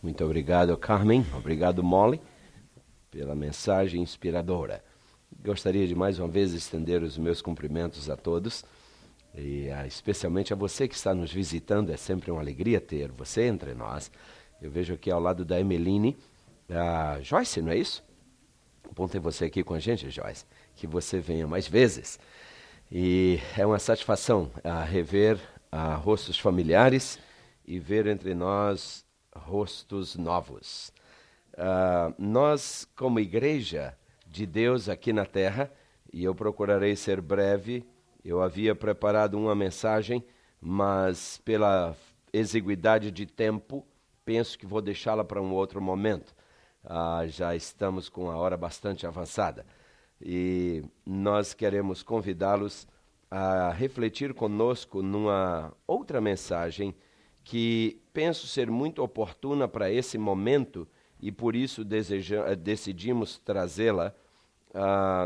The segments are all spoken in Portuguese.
Muito obrigado, Carmen. Obrigado, Molly, pela mensagem inspiradora. Gostaria de mais uma vez estender os meus cumprimentos a todos, e especialmente a você que está nos visitando. É sempre uma alegria ter você entre nós. Eu vejo aqui ao lado da Emeline, a Joyce, não é isso? Bom ter você aqui com a gente, Joyce. Que você venha mais vezes. E é uma satisfação rever rostos familiares e ver entre nós rostos novos. Nós, como igreja de Deus aqui na terra, e eu procurarei ser breve, eu havia preparado uma mensagem, mas pela exiguidade de tempo, penso que vou deixá-la para um outro momento. Já estamos com a hora bastante avançada. E nós queremos convidá-los a refletir conosco numa outra mensagem que penso ser muito oportuna para esse momento e por isso decidimos trazê-la.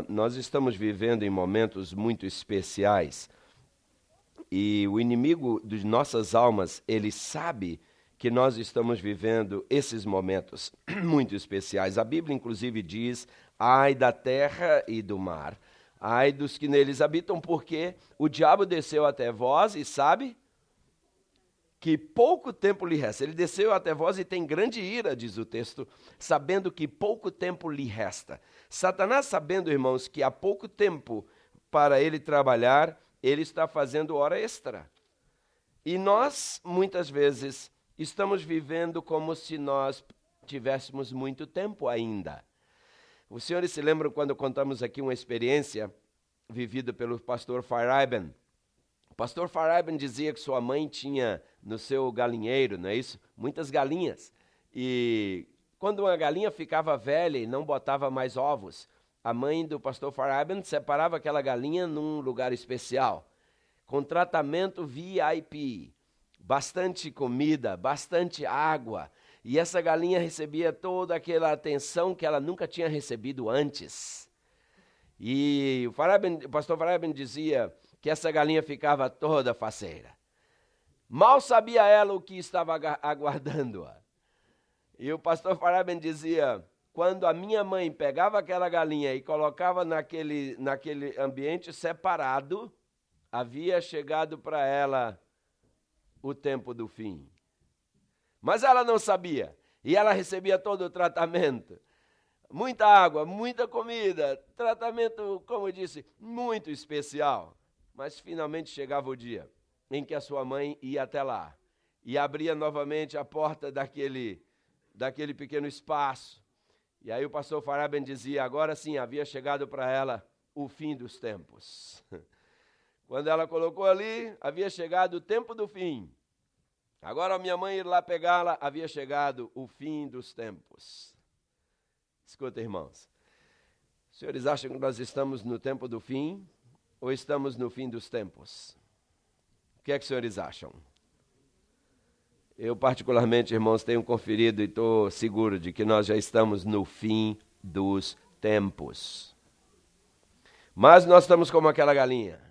Nós estamos vivendo em momentos muito especiais e o inimigo de nossas almas, ele sabe que nós estamos vivendo esses momentos muito especiais. A Bíblia, inclusive, diz: ai da terra e do mar, ai dos que neles habitam, porque o diabo desceu até vós e sabe que pouco tempo lhe resta. Ele desceu até vós e tem grande ira, diz o texto, sabendo que pouco tempo lhe resta. Satanás, sabendo, irmãos, que há pouco tempo para ele trabalhar, ele está fazendo hora extra. E nós, muitas vezes, estamos vivendo como se nós tivéssemos muito tempo ainda. Os senhores se lembram quando contamos aqui uma experiência vivida pelo pastor Fariben? O pastor Fariben dizia que sua mãe tinha no seu galinheiro, não é isso? Muitas galinhas. E quando uma galinha ficava velha e não botava mais ovos, a mãe do pastor Fariben separava aquela galinha num lugar especial, com tratamento VIP, bastante comida, bastante água. E essa galinha recebia toda aquela atenção que ela nunca tinha recebido antes. E o pastor Fariben dizia que essa galinha ficava toda faceira. Mal sabia ela o que estava aguardando-a. E o pastor Fariben dizia: quando a minha mãe pegava aquela galinha e colocava naquele ambiente separado, havia chegado para ela o tempo do fim. Mas ela não sabia, e ela recebia todo o tratamento. Muita água, muita comida, tratamento, como eu disse, muito especial. Mas finalmente chegava o dia em que a sua mãe ia até lá e abria novamente a porta daquele pequeno espaço. E aí o pastor Fariben dizia: agora sim, havia chegado para ela o fim dos tempos. Quando ela colocou ali, havia chegado o tempo do fim. Agora a minha mãe ir lá pegá-la, havia chegado o fim dos tempos. Escuta, irmãos, os senhores acham que nós estamos no tempo do fim ou estamos no fim dos tempos? O que é que os senhores acham? Eu particularmente, irmãos, tenho conferido e estou seguro de que nós já estamos no fim dos tempos. Mas nós estamos como aquela galinha,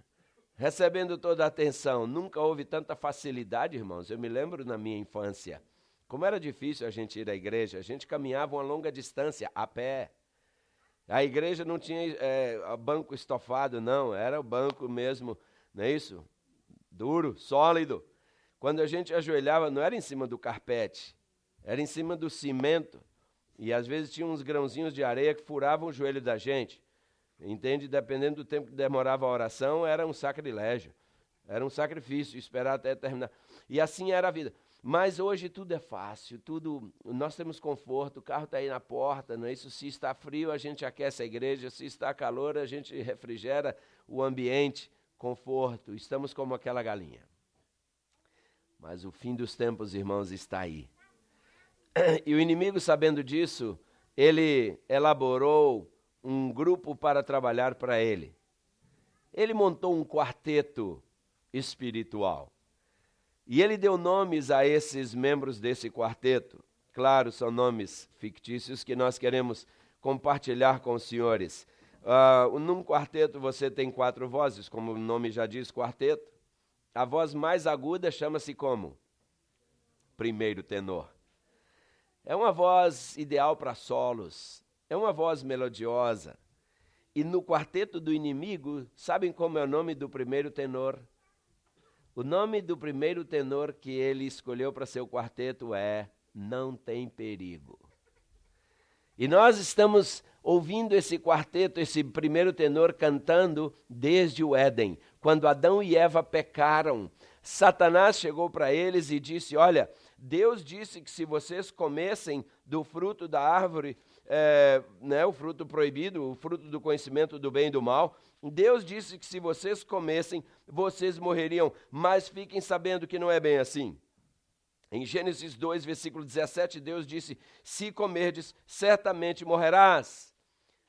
recebendo toda a atenção. Nunca houve tanta facilidade, irmãos. Eu me lembro na minha infância, como era difícil a gente ir à igreja. A gente caminhava uma longa distância a pé. A igreja não tinha banco estofado, não. Era o banco mesmo, não é isso? Duro, sólido. Quando a gente ajoelhava, não era em cima do carpete, era em cima do cimento. E às vezes tinha uns grãozinhos de areia que furavam o joelho da gente. Entende? Dependendo do tempo que demorava a oração, era um sacrilégio. Era um sacrifício, esperar até terminar. E assim era a vida. Mas hoje tudo é fácil, nós temos conforto, o carro está aí na porta, não é isso? Se está frio, a gente aquece a igreja, se está calor, a gente refrigera o ambiente, conforto. Estamos como aquela galinha. Mas o fim dos tempos, irmãos, está aí. E o inimigo, sabendo disso, ele elaborou um grupo para trabalhar para ele. Ele montou um quarteto espiritual. E ele deu nomes a esses membros desse quarteto. Claro, são nomes fictícios que nós queremos compartilhar com os senhores. Num quarteto você tem 4 vozes, como o nome já diz, quarteto. A voz mais aguda chama-se como? primeiro tenor. É uma voz ideal para solos, é uma voz melodiosa. E no quarteto do inimigo, sabem como é o nome do primeiro tenor? O nome do primeiro tenor que ele escolheu para ser o quarteto é Não Tem Perigo. E nós estamos ouvindo esse quarteto, esse primeiro tenor cantando desde o Éden. Quando Adão e Eva pecaram, Satanás chegou para eles e disse, olha, Deus disse que se vocês comessem do fruto da árvore, o fruto proibido, o fruto do conhecimento do bem e do mal, Deus disse que se vocês comessem, vocês morreriam, mas fiquem sabendo que não é bem assim. Em Gênesis 2, versículo 17, Deus disse, se comerdes, certamente morrerás.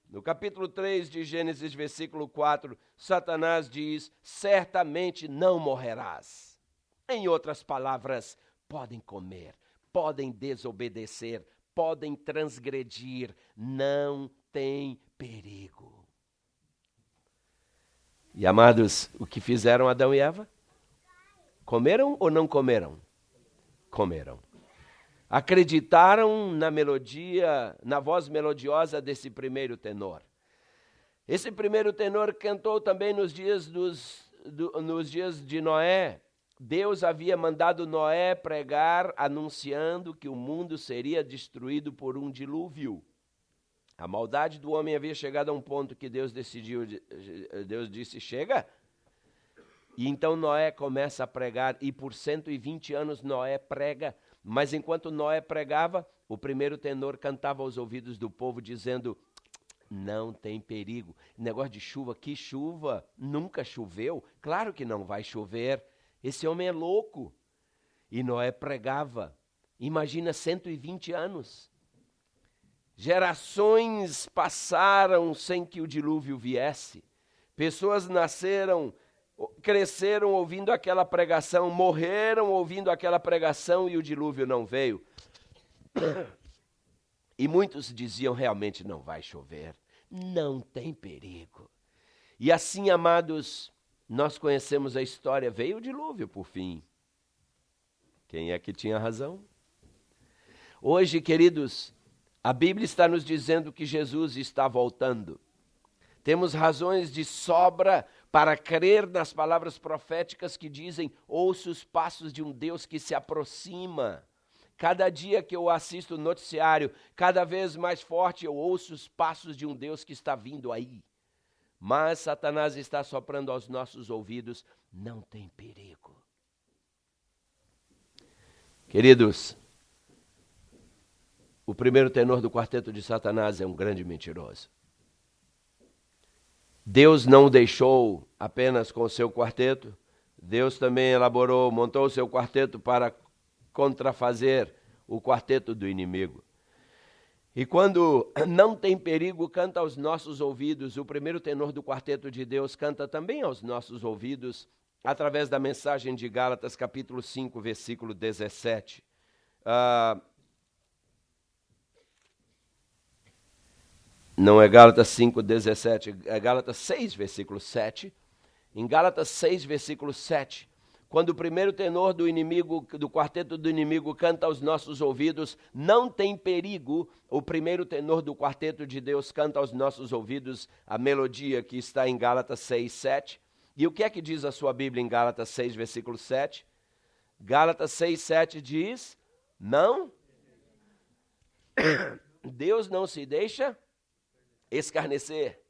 No capítulo 3 de Gênesis, versículo 4, Satanás diz, certamente não morrerás. Em outras palavras, podem comer, podem desobedecer, podem transgredir, não tem perigo. E amados, o que fizeram Adão e Eva? Comeram ou não comeram? Comeram. Acreditaram na melodia, na voz melodiosa desse primeiro tenor. Esse primeiro tenor cantou também nos dias de Noé. Deus havia mandado Noé pregar, anunciando que o mundo seria destruído por um dilúvio. A maldade do homem havia chegado a um ponto que Deus disse, chega. E então Noé começa a pregar, e por 120 anos Noé prega, mas enquanto Noé pregava, o primeiro tenor cantava aos ouvidos do povo, dizendo, não tem perigo. Negócio de chuva, que chuva? Nunca choveu? Claro que não vai chover. Esse homem é louco. E Noé pregava. Imagina 120 anos. Gerações passaram sem que o dilúvio viesse. Pessoas nasceram, cresceram ouvindo aquela pregação, morreram ouvindo aquela pregação e o dilúvio não veio. E muitos diziam, realmente não vai chover, não tem perigo. E assim, amados, nós conhecemos a história, veio o dilúvio por fim. Quem é que tinha razão? Hoje, queridos, a Bíblia está nos dizendo que Jesus está voltando. Temos razões de sobra para crer nas palavras proféticas que dizem, ouço os passos de um Deus que se aproxima. Cada dia que eu assisto o noticiário, cada vez mais forte eu ouço os passos de um Deus que está vindo aí. Mas Satanás está soprando aos nossos ouvidos, não tem perigo. Queridos, o primeiro tenor do quarteto de Satanás é um grande mentiroso. Deus não o deixou apenas com o seu quarteto, Deus também montou o seu quarteto para contrafazer o quarteto do inimigo. E quando não tem perigo, canta aos nossos ouvidos, o primeiro tenor do quarteto de Deus canta também aos nossos ouvidos, através da mensagem de Gálatas, capítulo 5, versículo 17. Não é Gálatas 5, 17, é Gálatas 6, versículo 7. Em Gálatas 6, versículo 7, quando o primeiro tenor do inimigo, do quarteto do inimigo canta aos nossos ouvidos, não tem perigo, o primeiro tenor do quarteto de Deus canta aos nossos ouvidos a melodia que está em Gálatas 6, 7. E o que é que diz a sua Bíblia em Gálatas 6, versículo 7? Gálatas 6, 7 diz, não, Deus não se deixa escarnecer.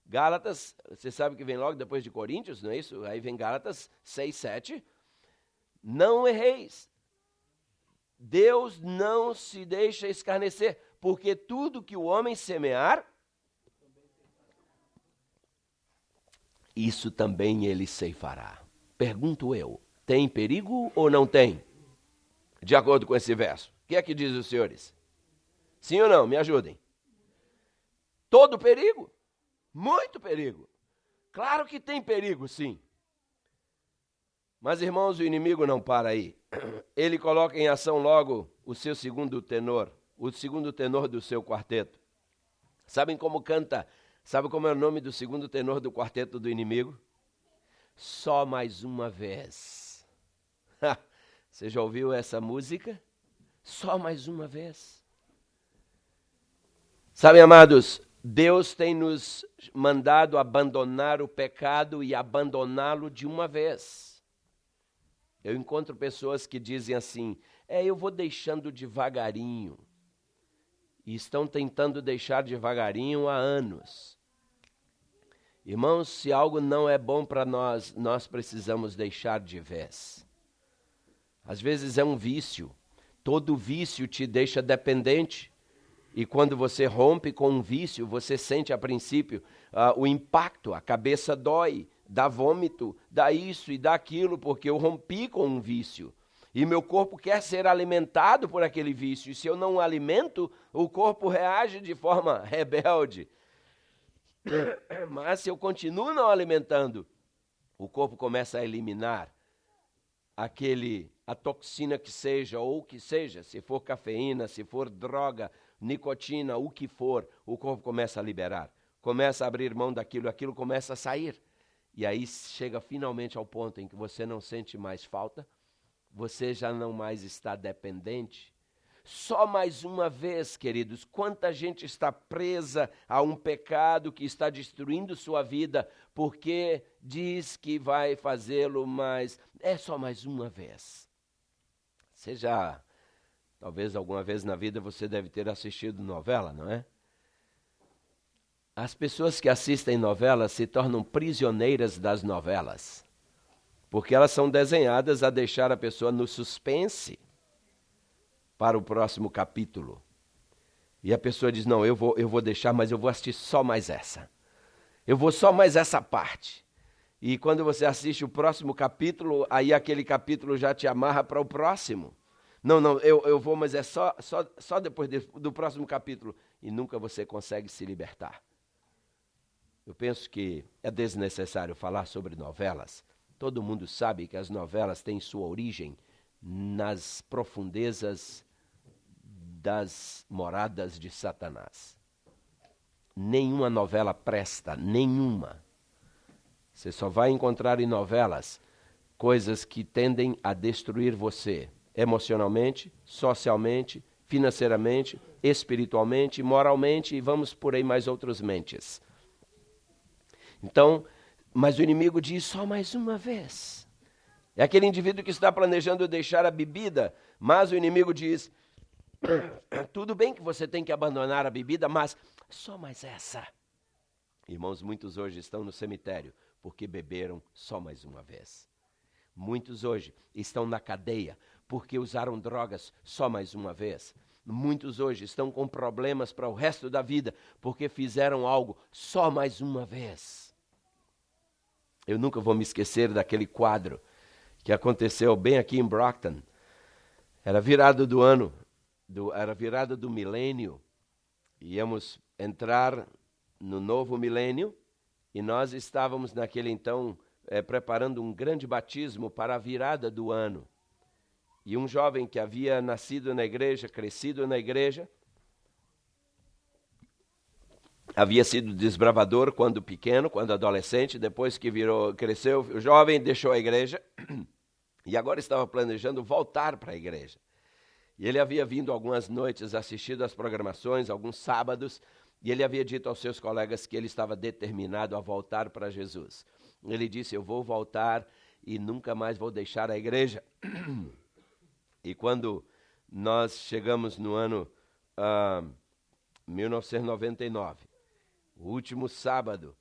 Gálatas, você sabe que vem logo depois de Coríntios, não é isso? Aí vem Gálatas 6, 7. Não erreis. Deus não se deixa escarnecer, porque tudo que o homem semear, isso também ele ceifará. Pergunto eu, tem perigo ou não tem? De acordo com esse verso. O que é que diz os senhores? Sim ou não? Me ajudem. Todo perigo? Muito perigo. Claro que tem perigo, sim. Mas, irmãos, o inimigo não para aí. Ele coloca em ação logo o seu segundo tenor, o segundo tenor do seu quarteto. Sabem como canta? Sabe como é o nome do segundo tenor do quarteto do inimigo? Só mais uma vez. Você já ouviu essa música? Só mais uma vez. Sabe, amados, Deus tem nos mandado abandonar o pecado e abandoná-lo de uma vez. Eu encontro pessoas que dizem assim, eu vou deixando devagarinho. E estão tentando deixar devagarinho há anos. Irmãos, se algo não é bom para nós, nós precisamos deixar de vez. Às vezes é um vício. Todo vício te deixa dependente. E quando você rompe com um vício, você sente a princípio o impacto, a cabeça dói, dá vômito, dá isso e dá aquilo, porque eu rompi com um vício. E meu corpo quer ser alimentado por aquele vício. E se eu não o alimento, o corpo reage de forma rebelde. Mas se eu continuo não alimentando, o corpo começa a eliminar a toxina que seja, ou o que seja, se for cafeína, se for droga, nicotina, o que for, o corpo começa a liberar. Começa a abrir mão daquilo, aquilo começa a sair. E aí chega finalmente ao ponto em que você não sente mais falta, você já não mais está dependente. Só mais uma vez, queridos, quanta gente está presa a um pecado que está destruindo sua vida, porque diz que vai fazê-lo, mas é só mais uma vez. Talvez alguma vez na vida você deve ter assistido novela, não é? As pessoas que assistem novelas se tornam prisioneiras das novelas, porque elas são desenhadas a deixar a pessoa no suspense para o próximo capítulo. E a pessoa diz, não, eu vou deixar, mas eu vou assistir só mais essa. Eu vou só mais essa parte. E quando você assiste o próximo capítulo, aí aquele capítulo já te amarra para o próximo. Não, eu vou, mas é só depois do próximo capítulo. E nunca você consegue se libertar. Eu penso que é desnecessário falar sobre novelas. Todo mundo sabe que as novelas têm sua origem nas profundezas das moradas de Satanás. Nenhuma novela presta, nenhuma. Você só vai encontrar em novelas coisas que tendem a destruir você, emocionalmente, socialmente, financeiramente, espiritualmente, moralmente e vamos por aí mais outras mentes. Então, mas o inimigo diz só mais uma vez. É aquele indivíduo que está planejando deixar a bebida, mas o inimigo diz, tudo bem que você tem que abandonar a bebida, mas só mais essa. Irmãos, muitos hoje estão no cemitério porque beberam só mais uma vez. Muitos hoje estão na cadeia porque usaram drogas só mais uma vez. Muitos hoje estão com problemas para o resto da vida porque fizeram algo só mais uma vez. Eu nunca vou me esquecer daquele quadro que aconteceu bem aqui em Brockton. Era virada do ano, era virada do milênio. Íamos entrar no novo milênio e nós estávamos naquele então preparando um grande batismo para a virada do ano. E um jovem que havia nascido na igreja, crescido na igreja, havia sido desbravador quando pequeno, quando adolescente, depois que cresceu, o jovem deixou a igreja e agora estava planejando voltar para a igreja. E ele havia vindo algumas noites assistido às programações, alguns sábados, e ele havia dito aos seus colegas que ele estava determinado a voltar para Jesus. Ele disse, eu vou voltar e nunca mais vou deixar a igreja. E quando nós chegamos no ano 1999, o último sábado,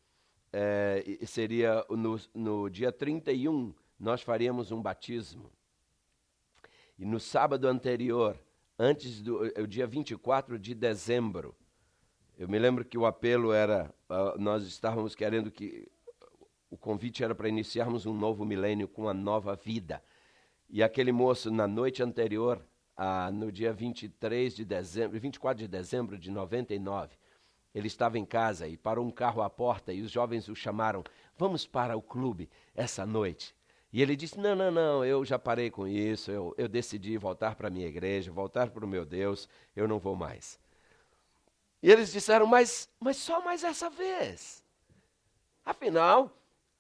seria no dia 31, nós faríamos um batismo. E no sábado anterior, antes do dia 24 de dezembro, eu me lembro que o apelo era, nós estávamos querendo que, o convite era para iniciarmos um novo milênio com uma nova vida. E aquele moço, na noite anterior, no dia 24 de dezembro de 99, ele estava em casa e parou um carro à porta e os jovens o chamaram, vamos para o clube essa noite. E ele disse, não, eu já parei com isso, eu decidi voltar para a minha igreja, voltar para o meu Deus, eu não vou mais. E eles disseram, mas só mais essa vez. Afinal,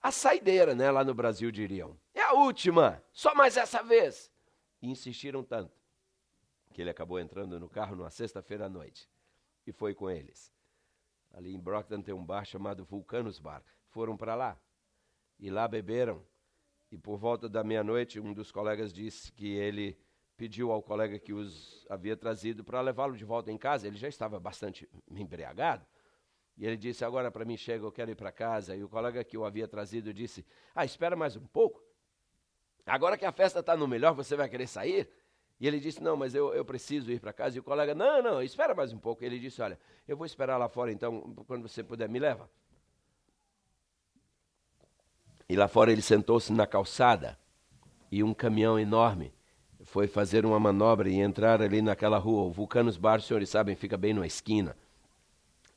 a saideira, né, lá no Brasil diriam, é a última, só mais essa vez. E insistiram tanto que ele acabou entrando no carro numa sexta-feira à noite e foi com eles. Ali em Brockton tem um bar chamado Vulcanus Bar. Foram para lá e lá beberam. E por volta da meia-noite, um dos colegas disse que ele pediu ao colega que os havia trazido para levá-lo de volta em casa. Ele já estava bastante embriagado. E ele disse, agora para mim chega, eu quero ir para casa. E o colega que o havia trazido disse, espera mais um pouco. Agora que a festa está no melhor, você vai querer sair? E ele disse, não, mas eu preciso ir para casa. E o colega, não, espera mais um pouco. Ele disse, olha, eu vou esperar lá fora, então, quando você puder, me leva. E lá fora ele sentou-se na calçada e um caminhão enorme foi fazer uma manobra e entrar ali naquela rua. O Vulcanus Bar, os senhores sabem, fica bem na esquina.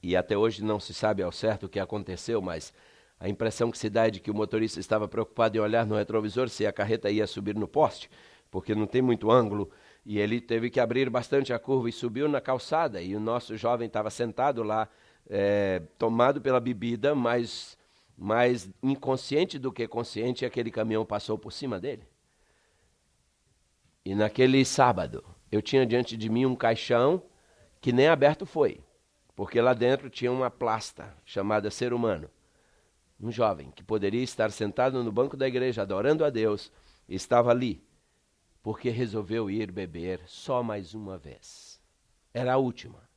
E até hoje não se sabe ao certo o que aconteceu, mas a impressão que se dá é de que o motorista estava preocupado em olhar no retrovisor se a carreta ia subir no poste, porque não tem muito ângulo, e ele teve que abrir bastante a curva e subiu na calçada, e o nosso jovem estava sentado lá, tomado pela bebida, mas mais inconsciente do que consciente, aquele caminhão passou por cima dele. E naquele sábado, eu tinha diante de mim um caixão que nem aberto foi, porque lá dentro tinha uma plasta chamada ser humano. Um jovem que poderia estar sentado no banco da igreja adorando a Deus, estava ali, porque resolveu ir beber só mais uma vez. Era a última,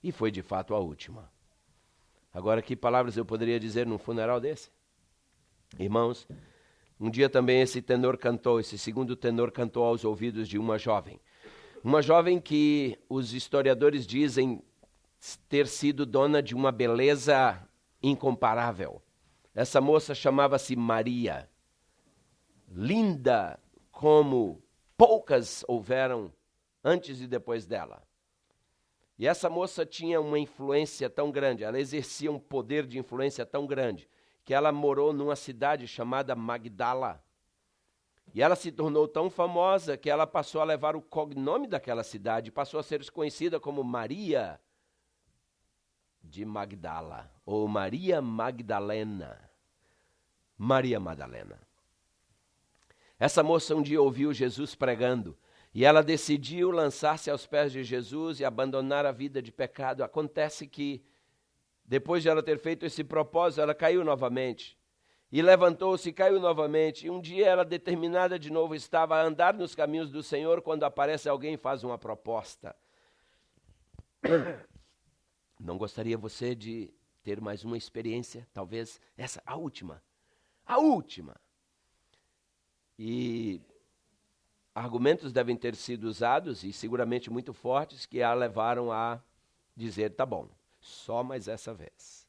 e foi de fato a última. Agora, que palavras eu poderia dizer num funeral desse? Irmãos, um dia também esse segundo tenor cantou aos ouvidos de uma jovem. Uma jovem que os historiadores dizem ter sido dona de uma beleza incomparável. Essa moça chamava-se Maria, linda como poucas houveram antes e depois dela. E essa moça tinha uma influência tão grande, ela exercia um poder de influência tão grande, que ela morou numa cidade chamada Magdala. E ela se tornou tão famosa que ela passou a levar o cognome daquela cidade, passou a ser conhecida como Maria de Magdala, ou Maria Magdalena. Maria Madalena. Essa moça um dia ouviu Jesus pregando, e ela decidiu lançar-se aos pés de Jesus e abandonar a vida de pecado. Acontece que, depois de ela ter feito esse propósito, ela caiu novamente. E levantou-se e caiu novamente. E um dia ela, determinada de novo, estava a andar nos caminhos do Senhor, quando aparece alguém e faz uma proposta. Não gostaria você de ter mais uma experiência? Talvez essa, a última. A última. E argumentos devem ter sido usados, e seguramente muito fortes, que a levaram a dizer, tá bom, só mais essa vez.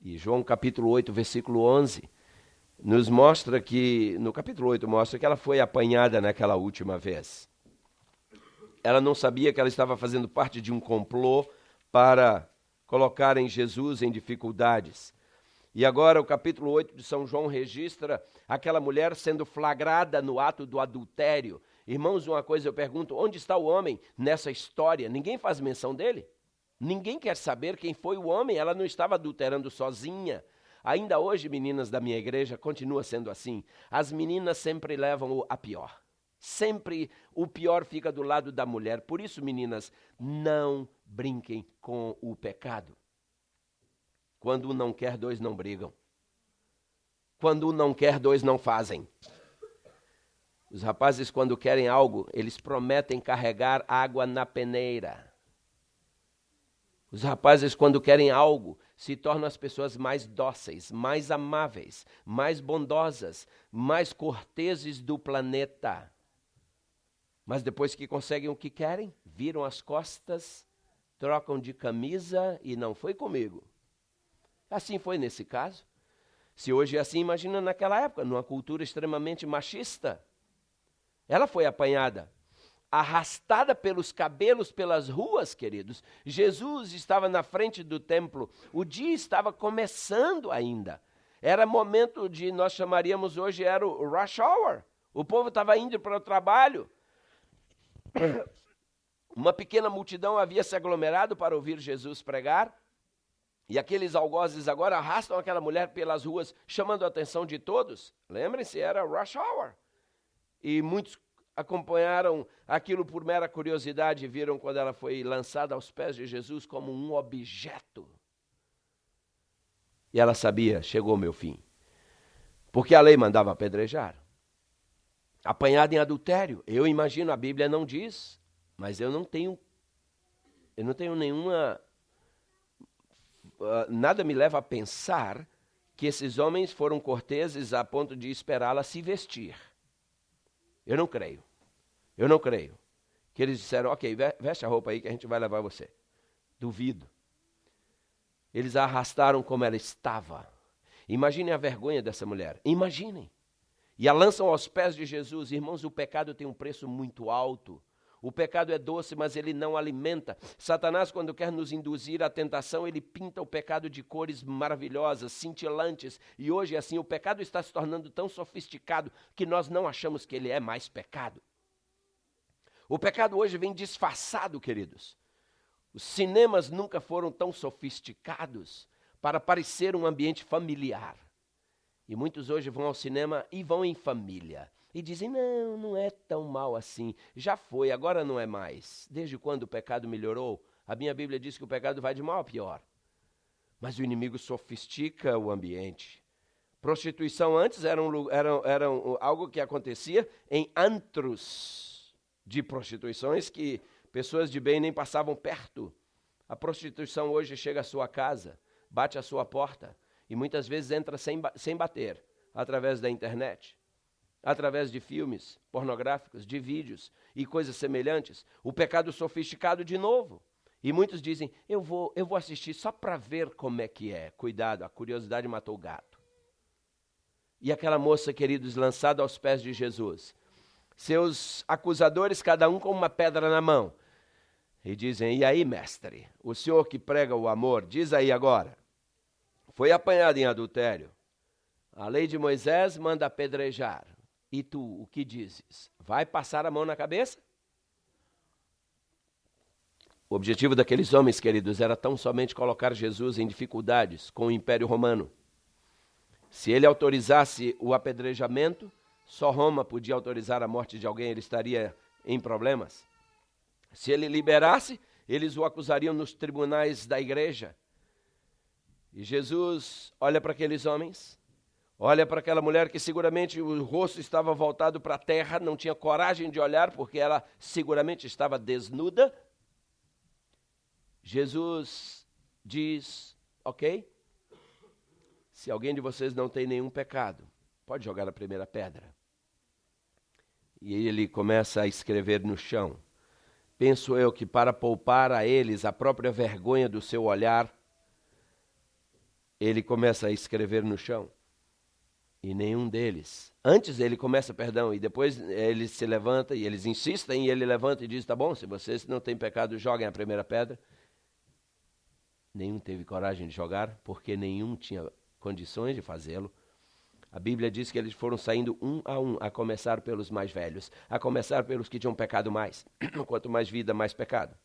E João capítulo 8, versículo 11, nos mostra que, no capítulo 8 mostra que ela foi apanhada naquela última vez. Ela não sabia que ela estava fazendo parte de um complô para colocarem Jesus em dificuldades. E agora o capítulo 8 de São João registra aquela mulher sendo flagrada no ato do adultério. Irmãos, uma coisa eu pergunto, onde está o homem nessa história? Ninguém faz menção dele? Ninguém quer saber quem foi o homem, ela não estava adulterando sozinha. Ainda hoje, meninas da minha igreja, continua sendo assim. As meninas sempre levam a pior. Sempre o pior fica do lado da mulher. Por isso, meninas, não brinquem com o pecado. Quando um não quer, dois não brigam. Quando um não quer, dois não fazem. Os rapazes, quando querem algo, eles prometem carregar água na peneira. Os rapazes, quando querem algo, se tornam as pessoas mais dóceis, mais amáveis, mais bondosas, mais corteses do planeta. Mas depois que conseguem o que querem, viram as costas, trocam de camisa e não foi comigo. Assim foi nesse caso. Se hoje é assim, imagina naquela época, numa cultura extremamente machista. Ela foi apanhada, arrastada pelos cabelos pelas ruas, queridos. Jesus estava na frente do templo. O dia estava começando ainda. Era momento de, nós chamaríamos hoje, era o rush hour. O povo estava indo para o trabalho. Uma pequena multidão havia se aglomerado para ouvir Jesus pregar. E aqueles algozes agora arrastam aquela mulher pelas ruas, chamando a atenção de todos. Lembrem-se, era rush hour. E muitos acompanharam aquilo por mera curiosidade e viram quando ela foi lançada aos pés de Jesus como um objeto. E ela sabia, chegou o meu fim. Porque a lei mandava apedrejar. Apanhada em adultério. Eu imagino, a Bíblia não diz, mas eu não tenho nenhuma... nada me leva a pensar que esses homens foram corteses a ponto de esperá-la se vestir. Eu não creio. Que eles disseram, ok, veste a roupa aí que a gente vai levar você. Duvido. Eles a arrastaram como ela estava. Imaginem a vergonha dessa mulher. Imaginem. E a lançam aos pés de Jesus. Irmãos, o pecado tem um preço muito alto. O pecado é doce, mas ele não alimenta. Satanás, quando quer nos induzir à tentação, ele pinta o pecado de cores maravilhosas, cintilantes. E hoje, assim, o pecado está se tornando tão sofisticado que nós não achamos que ele é mais pecado. O pecado hoje vem disfarçado, queridos. Os cinemas nunca foram tão sofisticados para parecer um ambiente familiar. E muitos hoje vão ao cinema e vão em família. E dizem, não é tão mal assim. Já foi, agora não é mais. Desde quando o pecado melhorou? A minha Bíblia diz que o pecado vai de mal a pior. Mas o inimigo sofistica o ambiente. Prostituição antes era algo que acontecia em antros de prostituições que pessoas de bem nem passavam perto. A prostituição hoje chega à sua casa, bate à sua porta e muitas vezes entra sem bater, através da internet. Através de filmes pornográficos, de vídeos e coisas semelhantes, o pecado sofisticado de novo. E muitos dizem, eu vou assistir só para ver como é que é. Cuidado, a curiosidade matou o gato. E aquela moça, queridos, lançada aos pés de Jesus. Seus acusadores, cada um com uma pedra na mão. E dizem, e aí, mestre, o senhor que prega o amor, diz aí agora, foi apanhado em adultério. A lei de Moisés manda apedrejar. E tu, o que dizes? Vai passar a mão na cabeça? O objetivo daqueles homens, queridos, era tão somente colocar Jesus em dificuldades com o Império Romano. Se ele autorizasse o apedrejamento, só Roma podia autorizar a morte de alguém, ele estaria em problemas. Se ele liberasse, eles o acusariam nos tribunais da igreja. E Jesus olha para aqueles homens, olha para aquela mulher que seguramente o rosto estava voltado para a terra, não tinha coragem de olhar porque ela seguramente estava desnuda. Jesus diz, ok, se alguém de vocês não tem nenhum pecado, pode jogar a primeira pedra. E ele começa a escrever no chão. Penso eu que para poupar a eles a própria vergonha do seu olhar, ele começa a escrever no chão. E nenhum deles. Antes ele começa, e depois ele se levanta e eles insistem e ele levanta e diz, tá bom, se vocês não têm pecado, joguem a primeira pedra. Nenhum teve coragem de jogar, porque nenhum tinha condições de fazê-lo. A Bíblia diz que eles foram saindo um, a começar pelos mais velhos, a começar pelos que tinham pecado mais. Quanto mais vida, mais pecado.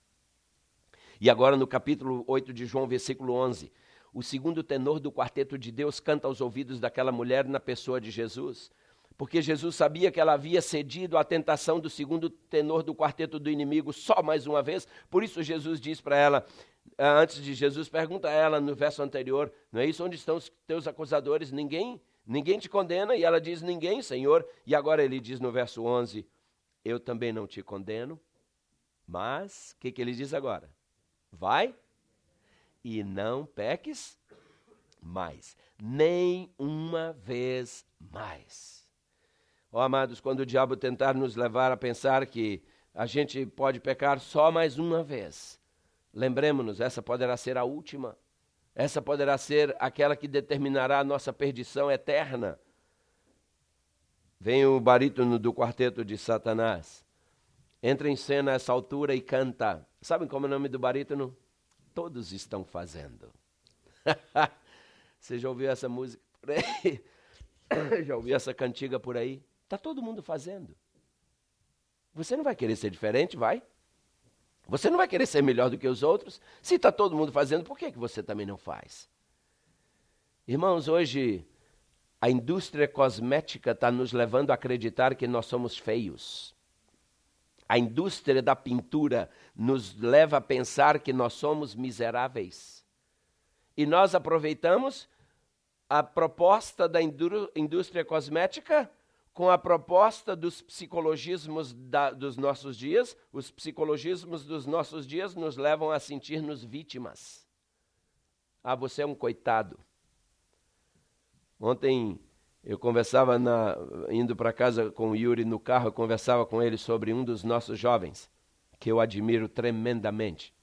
E agora no capítulo 8 de João, versículo 11, o segundo tenor do quarteto de Deus canta aos ouvidos daquela mulher na pessoa de Jesus, porque Jesus sabia que ela havia cedido à tentação do segundo tenor do quarteto do inimigo só mais uma vez. Por isso Jesus diz para ela, antes de Jesus, pergunta a ela no verso anterior, não é isso? Onde estão os teus acusadores? Ninguém te condena? E ela diz, ninguém, Senhor. E agora ele diz no verso 11, eu também não te condeno, mas, o que ele diz agora? Vai e não peques mais, nem uma vez mais. Ó amados, quando o diabo tentar nos levar a pensar que a gente pode pecar só mais uma vez, lembremos-nos, essa poderá ser a última. Essa poderá ser aquela que determinará a nossa perdição eterna. Vem o barítono do quarteto de Satanás. Entra em cena a essa altura e canta. Sabem como é o nome do barítono? Todos estão fazendo. Você já ouviu essa música por aí? Já ouviu essa cantiga por aí? Está todo mundo fazendo. Você não vai querer ser diferente, vai? Você não vai querer ser melhor do que os outros? Se está todo mundo fazendo, por que você também não faz? Irmãos, hoje a indústria cosmética está nos levando a acreditar que nós somos feios. A indústria da pintura nos leva a pensar que nós somos miseráveis. E nós aproveitamos a proposta da indústria cosmética com a proposta dos psicologismos dos nossos dias. Os psicologismos dos nossos dias nos levam a sentir-nos vítimas. Ah, você é um coitado. Ontem eu conversava, indo para casa com o Yuri no carro, eu conversava com ele sobre um dos nossos jovens, que eu admiro tremendamente.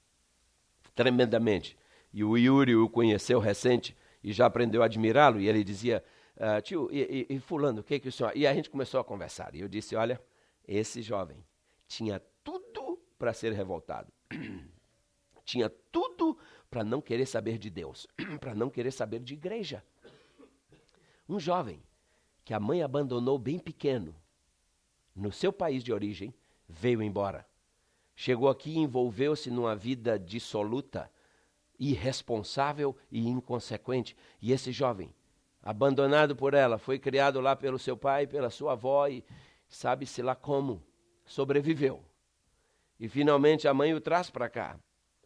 Tremendamente. E o Yuri o conheceu recente e já aprendeu a admirá-lo. E ele dizia, tio, e fulano, o que o senhor... E a gente começou a conversar. E eu disse, olha, esse jovem tinha tudo para ser revoltado. Tinha tudo para não querer saber de Deus, para não querer saber de igreja. Um jovem que a mãe abandonou bem pequeno, no seu país de origem, veio embora. Chegou aqui e envolveu-se numa vida dissoluta, irresponsável e inconsequente. E esse jovem, abandonado por ela, foi criado lá pelo seu pai, pela sua avó e sabe-se lá como, sobreviveu. E finalmente a mãe o traz para cá,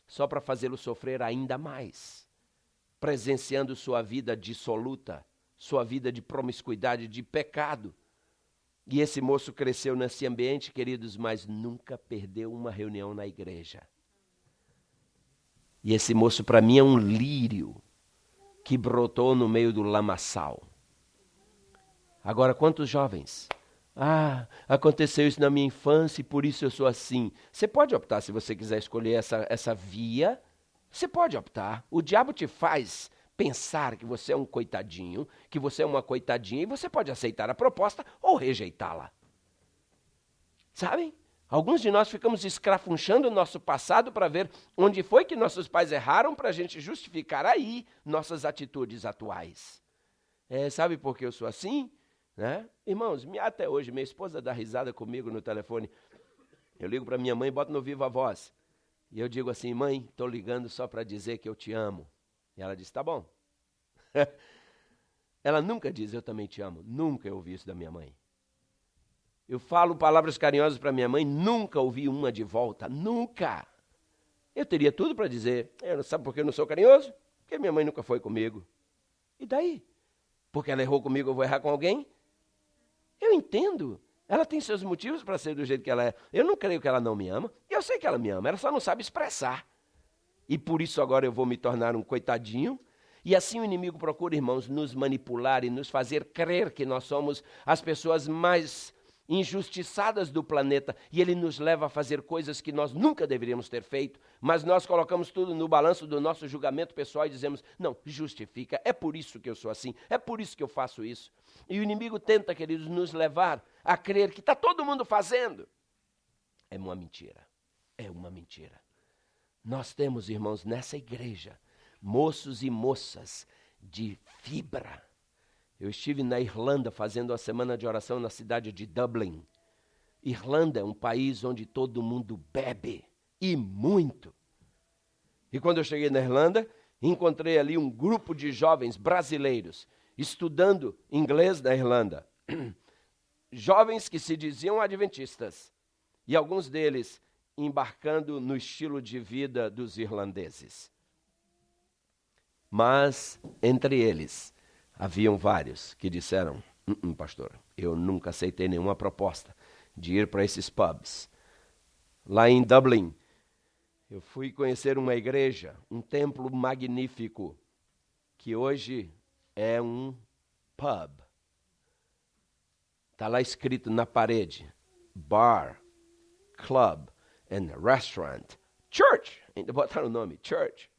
só para fazê-lo sofrer ainda mais, presenciando sua vida dissoluta, sua vida de promiscuidade, de pecado. E esse moço cresceu nesse ambiente, queridos, mas nunca perdeu uma reunião na igreja. E esse moço, para mim, é um lírio que brotou no meio do lamaçal. Agora, quantos jovens? Ah, aconteceu isso na minha infância e por isso eu sou assim. Você pode optar, se você quiser escolher essa via, você pode optar. O diabo te faz pensar que você é um coitadinho, que você é uma coitadinha, e você pode aceitar a proposta ou rejeitá-la. Sabem? Alguns de nós ficamos escrafunchando o nosso passado para ver onde foi que nossos pais erraram para a gente justificar aí nossas atitudes atuais. Sabe por que eu sou assim? Né? Irmãos, até hoje, minha esposa dá risada comigo no telefone. Eu ligo para minha mãe e boto no viva voz. E eu digo assim, mãe, estou ligando só para dizer que eu te amo. E ela diz, tá bom. Ela nunca diz, eu também te amo. Nunca eu ouvi isso da minha mãe. Eu falo palavras carinhosas para minha mãe, nunca ouvi uma de volta. Nunca. Eu teria tudo para dizer, sabe por que eu não sou carinhoso? Porque minha mãe nunca foi comigo. E daí? Porque ela errou comigo, eu vou errar com alguém? Eu entendo. Ela tem seus motivos para ser do jeito que ela é. Eu não creio que ela não me ama. Eu sei que ela me ama, ela só não sabe expressar. E por isso agora eu vou me tornar um coitadinho. E assim o inimigo procura, irmãos, nos manipular e nos fazer crer que nós somos as pessoas mais injustiçadas do planeta. E ele nos leva a fazer coisas que nós nunca deveríamos ter feito. Mas nós colocamos tudo no balanço do nosso julgamento pessoal e dizemos, não, justifica, é por isso que eu sou assim, é por isso que eu faço isso. E o inimigo tenta, queridos, nos levar a crer que está todo mundo fazendo. É uma mentira, é uma mentira. Nós temos, irmãos, nessa igreja, moços e moças de fibra. Eu estive na Irlanda fazendo uma semana de oração na cidade de Dublin. Irlanda é um país onde todo mundo bebe, e muito. E quando eu cheguei na Irlanda, encontrei ali um grupo de jovens brasileiros estudando inglês na Irlanda. Jovens que se diziam adventistas. E alguns deles embarcando no estilo de vida dos irlandeses. Mas, entre eles, haviam vários que disseram, pastor, eu nunca aceitei nenhuma proposta de ir para esses pubs. Lá em Dublin, eu fui conhecer uma igreja, um templo magnífico, que hoje é um pub. Está lá escrito na parede, bar, club and restaurant, church, ainda botaram o nome, church.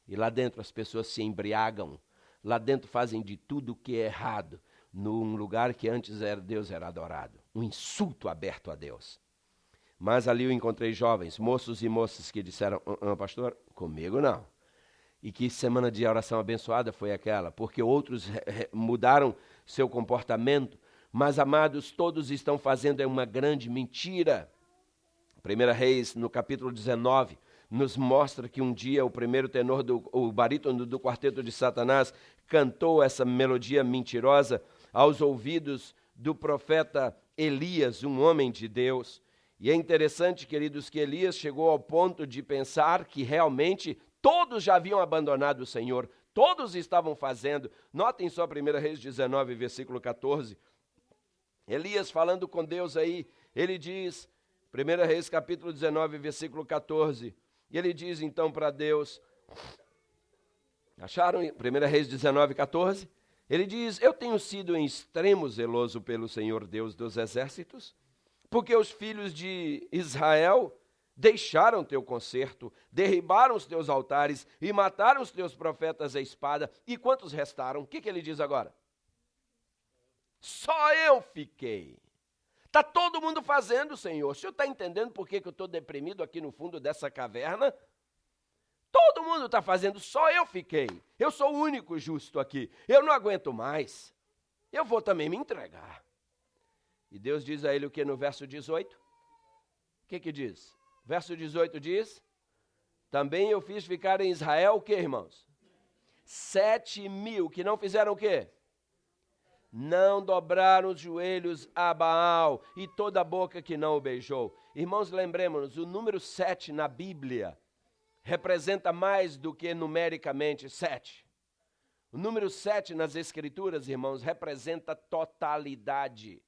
E lá dentro as pessoas se embriagam, lá dentro fazem de tudo que é errado, num lugar que antes Deus era adorado, um insulto aberto a Deus. Mas ali eu encontrei jovens, moços e moças que disseram, pastor, comigo não. E que semana de oração abençoada foi aquela, porque outros mudaram seu comportamento, mas, amados, todos estão fazendo uma grande mentira. 1 Reis, no capítulo 19, nos mostra que um dia o primeiro tenor, o barítono do quarteto de Satanás, cantou essa melodia mentirosa aos ouvidos do profeta Elias, um homem de Deus. E é interessante, queridos, que Elias chegou ao ponto de pensar que realmente todos já haviam abandonado o Senhor, todos estavam fazendo. Notem só 1 Reis 19, versículo 14. Elias falando com Deus aí, ele diz, 1 Reis capítulo 19, versículo 14, e ele diz então para Deus, acharam 1 Reis 19, 14? Ele diz, eu tenho sido em extremo zeloso pelo Senhor Deus dos exércitos, porque os filhos de Israel deixaram teu concerto, derribaram os teus altares e mataram os teus profetas à espada. E quantos restaram? O que ele diz agora? Só eu fiquei. Está todo mundo fazendo, Senhor. O Senhor está entendendo por que eu estou deprimido aqui no fundo dessa caverna? Todo mundo está fazendo, só eu fiquei. Eu sou o único justo aqui. Eu não aguento mais. Eu vou também me entregar. E Deus diz a ele o que no verso 18? O que diz? Verso 18 diz, também eu fiz ficar em Israel o que, irmãos? 7.000 que não fizeram o quê? Não dobraram os joelhos a Baal e toda a boca que não o beijou. Irmãos, lembremos-nos, o número 7 na Bíblia representa mais do que numericamente 7. O número 7 nas Escrituras, irmãos, representa totalidade.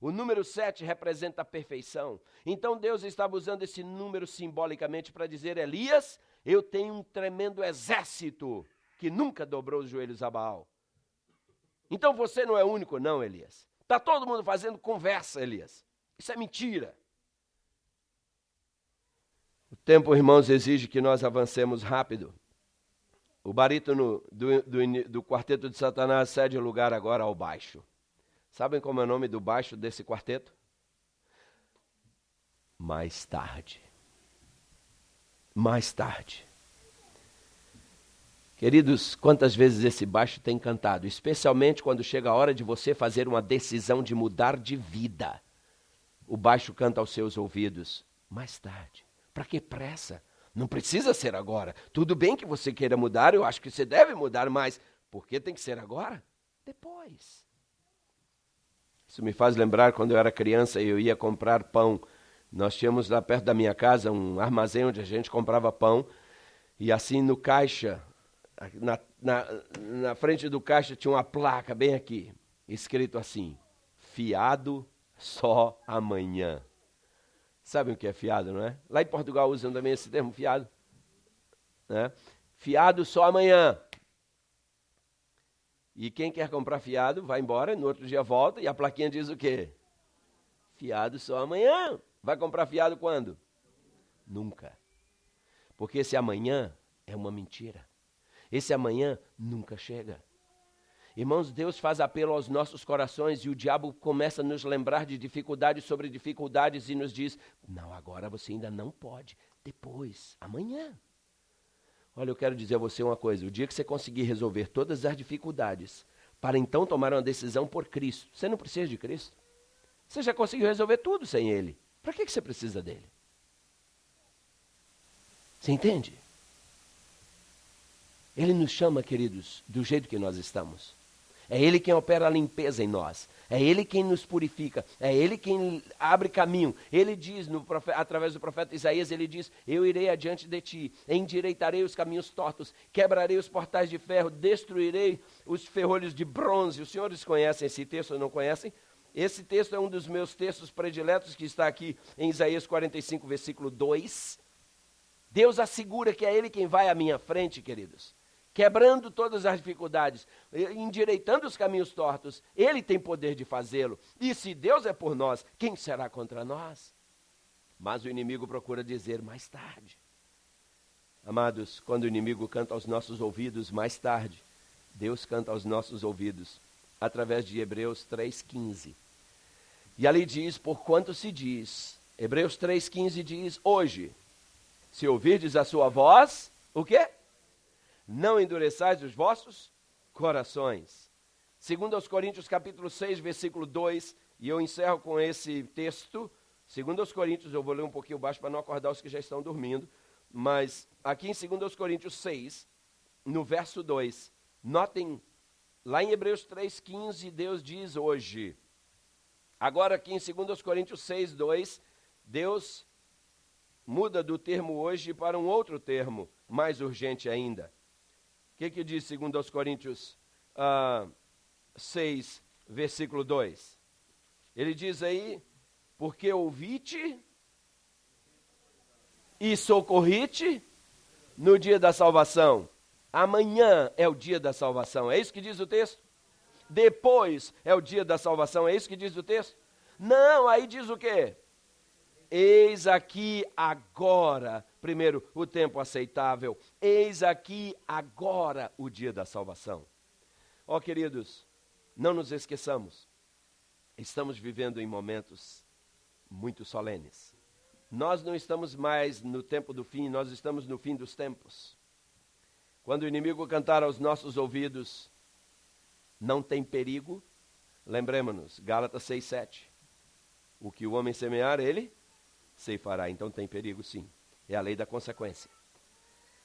O número 7 representa a perfeição. Então Deus estava usando esse número simbolicamente para dizer, Elias, eu tenho um tremendo exército que nunca dobrou os joelhos a Baal. Então você não é o único não, Elias. Está todo mundo fazendo conversa, Elias. Isso é mentira. O tempo, irmãos, exige que nós avancemos rápido. O barítono do quarteto de Satanás cede lugar agora ao baixo. Sabem como é o nome do baixo desse quarteto? Mais tarde. Mais tarde. Queridos, quantas vezes esse baixo tem cantado, especialmente quando chega a hora de você fazer uma decisão de mudar de vida. O baixo canta aos seus ouvidos, mais tarde. Para que pressa? Não precisa ser agora. Tudo bem que você queira mudar, eu acho que você deve mudar, mas por que tem que ser agora? Depois. Isso me faz lembrar quando eu era criança e eu ia comprar pão. Nós tínhamos lá perto da minha casa um armazém onde a gente comprava pão. E assim no caixa, na frente do caixa tinha uma placa bem aqui, escrito assim, fiado só amanhã. Sabem o que é fiado, não é? Lá em Portugal usam também esse termo, fiado. Né? Fiado só amanhã. E quem quer comprar fiado, vai embora, no outro dia volta, e a plaquinha diz o quê? Fiado só amanhã. Vai comprar fiado quando? Nunca. Porque esse amanhã é uma mentira. Esse amanhã nunca chega. Irmãos, Deus faz apelo aos nossos corações e o diabo começa a nos lembrar de dificuldades sobre dificuldades e nos diz, não, agora você ainda não pode, depois, amanhã. Olha, eu quero dizer a você uma coisa, o dia que você conseguir resolver todas as dificuldades, para então tomar uma decisão por Cristo, você não precisa de Cristo. Você já conseguiu resolver tudo sem Ele. Para que você precisa dele? Você entende? Ele nos chama, queridos, do jeito que nós estamos. É Ele quem opera a limpeza em nós. É Ele quem nos purifica. É Ele quem abre caminho. Ele diz, através do profeta Isaías, ele diz, eu irei adiante de ti, endireitarei os caminhos tortos, quebrarei os portais de ferro, destruirei os ferrolhos de bronze. Os senhores conhecem esse texto ou não conhecem? Esse texto é um dos meus textos prediletos que está aqui em Isaías 45, versículo 2. Deus assegura que é Ele quem vai à minha frente, queridos. Quebrando todas as dificuldades, endireitando os caminhos tortos, Ele tem poder de fazê-lo. E se Deus é por nós, quem será contra nós? Mas o inimigo procura dizer mais tarde. Amados, quando o inimigo canta aos nossos ouvidos mais tarde, Deus canta aos nossos ouvidos, através de Hebreus 3,15. E ali diz, porquanto se diz, Hebreus 3,15 diz, hoje, se ouvirdes a sua voz, o quê? Não endureçais os vossos corações. Segundo aos Coríntios capítulo 6, versículo 2, e eu encerro com esse texto. Segundo aos Coríntios, eu vou ler um pouquinho baixo para não acordar os que já estão dormindo, mas aqui em segundo aos Coríntios 6, no verso 2, notem, lá em Hebreus 3,15, Deus diz hoje. Agora aqui em segundo aos Coríntios 6, 2, Deus muda do termo hoje para um outro termo, mais urgente ainda. O que diz 2 Coríntios 6, versículo 2? Ele diz aí, porque ouvite e socorrite no dia da salvação. Amanhã é o dia da salvação, é isso que diz o texto? Depois é o dia da salvação, é isso que diz o texto? Não, aí diz o quê? Eis aqui agora, primeiro, o tempo aceitável. Eis aqui agora o dia da salvação. Ó, queridos, não nos esqueçamos, estamos vivendo em momentos muito solenes. Nós não estamos mais no tempo do fim, nós estamos no fim dos tempos. Quando o inimigo cantar aos nossos ouvidos, não tem perigo, lembremos-nos, Gálatas 6:7. O que o homem semear, ele ceifará. Então tem perigo sim, é a lei da consequência.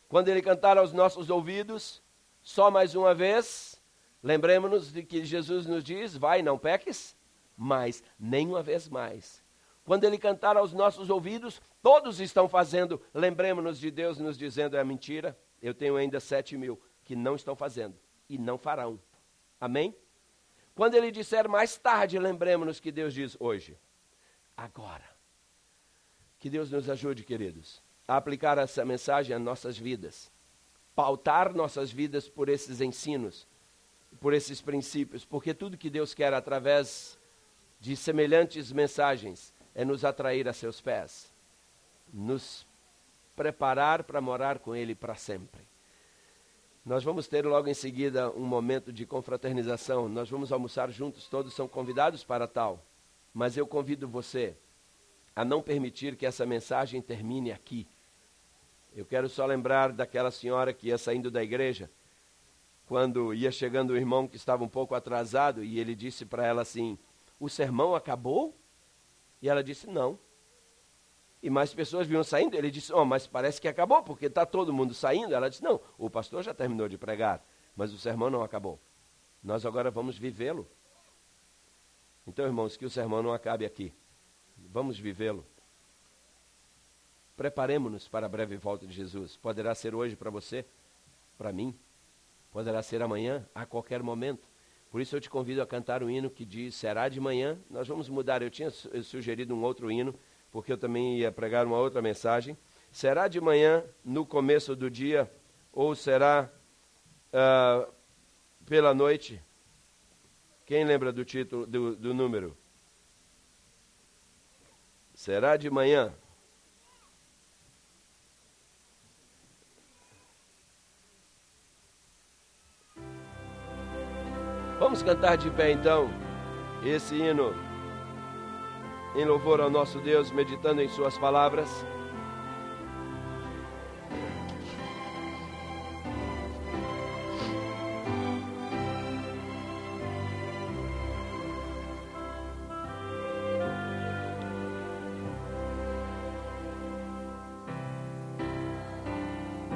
Quando ele cantar aos nossos ouvidos, só mais uma vez, lembremos-nos de que Jesus nos diz, vai, não peques, mas nem uma vez mais. Quando ele cantar aos nossos ouvidos, todos estão fazendo, lembremos-nos de Deus nos dizendo, é mentira, eu tenho ainda 7.000 que não estão fazendo e não farão. Amém? Quando ele disser mais tarde, lembremos-nos que Deus diz hoje, agora. Que Deus nos ajude, queridos, a aplicar essa mensagem às nossas vidas, pautar nossas vidas por esses ensinos, por esses princípios, porque tudo que Deus quer através de semelhantes mensagens é nos atrair a seus pés, nos preparar para morar com Ele para sempre. Nós vamos ter logo em seguida um momento de confraternização, nós vamos almoçar juntos, todos são convidados para tal, mas eu convido você a não permitir que essa mensagem termine aqui. Eu quero só lembrar daquela senhora que ia saindo da igreja, quando ia chegando o irmão que estava um pouco atrasado, e ele disse para ela assim, o sermão acabou? E ela disse, não. E mais pessoas vinham saindo, ele disse, mas parece que acabou, porque está todo mundo saindo. Ela disse, não, o pastor já terminou de pregar, mas o sermão não acabou. Nós agora vamos vivê-lo. Então, irmãos, que o sermão não acabe aqui. Vamos vivê-lo. Preparemos-nos para a breve volta de Jesus. Poderá ser hoje para você, para mim. Poderá ser amanhã, a qualquer momento. Por isso eu te convido a cantar um hino que diz, será de manhã. Nós vamos mudar, eu tinha sugerido um outro hino, porque eu também ia pregar uma outra mensagem. Será de manhã, no começo do dia, ou será pela noite? Quem lembra do título, do número? Será de manhã. Vamos cantar de pé então, esse hino, em louvor ao nosso Deus, meditando em suas palavras.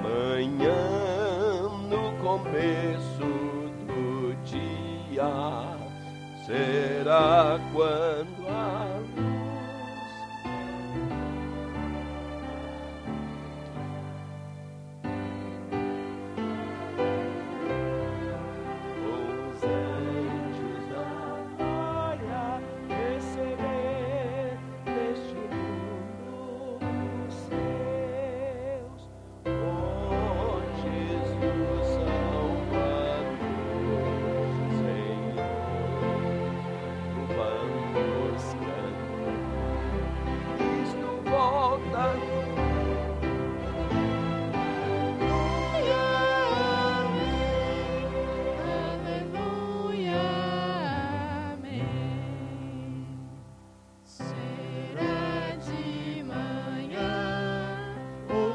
Manhã no começo do dia será quando a os anjos da glória receber deste mundo os seus. Oh, Jesus Salvador, Senhor, vamos cantar. Cristo volta.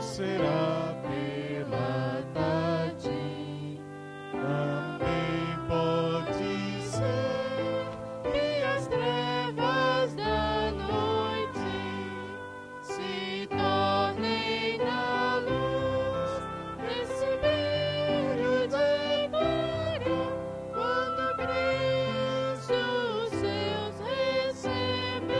Será pela tarde, também pode ser que as trevas da noite se tornem na luz, nesse brilho de glória, quando Cristo os seus recebeu.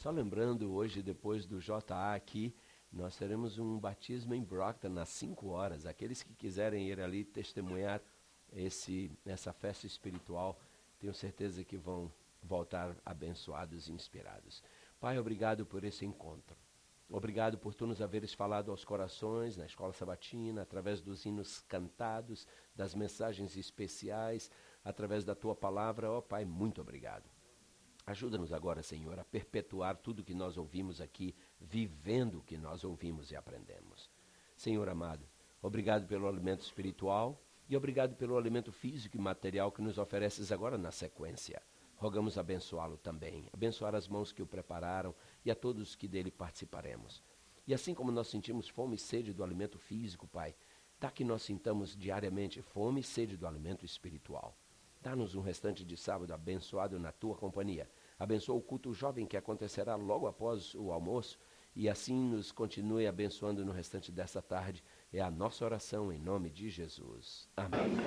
Só lembrando, hoje, depois do JA aqui, nós teremos um batismo em Brockton às 5 horas. Aqueles que quiserem ir ali testemunhar essa festa espiritual, tenho certeza que vão voltar abençoados e inspirados. Pai, obrigado por esse encontro. Obrigado por tu nos haveres falado aos corações na escola sabatina, através dos hinos cantados, das mensagens especiais, através da tua palavra. Ó Pai, muito obrigado. Ajuda-nos agora, Senhor, a perpetuar tudo que nós ouvimos aqui, vivendo o que nós ouvimos e aprendemos. Senhor amado, obrigado pelo alimento espiritual e obrigado pelo alimento físico e material que nos ofereces agora na sequência. Rogamos abençoá-lo também, abençoar as mãos que o prepararam e a todos que dele participaremos. E assim como nós sentimos fome e sede do alimento físico, Pai, dá que nós sintamos diariamente fome e sede do alimento espiritual. Dá-nos um restante de sábado abençoado na tua companhia. Abençoa o culto jovem que acontecerá logo após o almoço e assim nos continue abençoando no restante dessa tarde. É a nossa oração em nome de Jesus. Amém.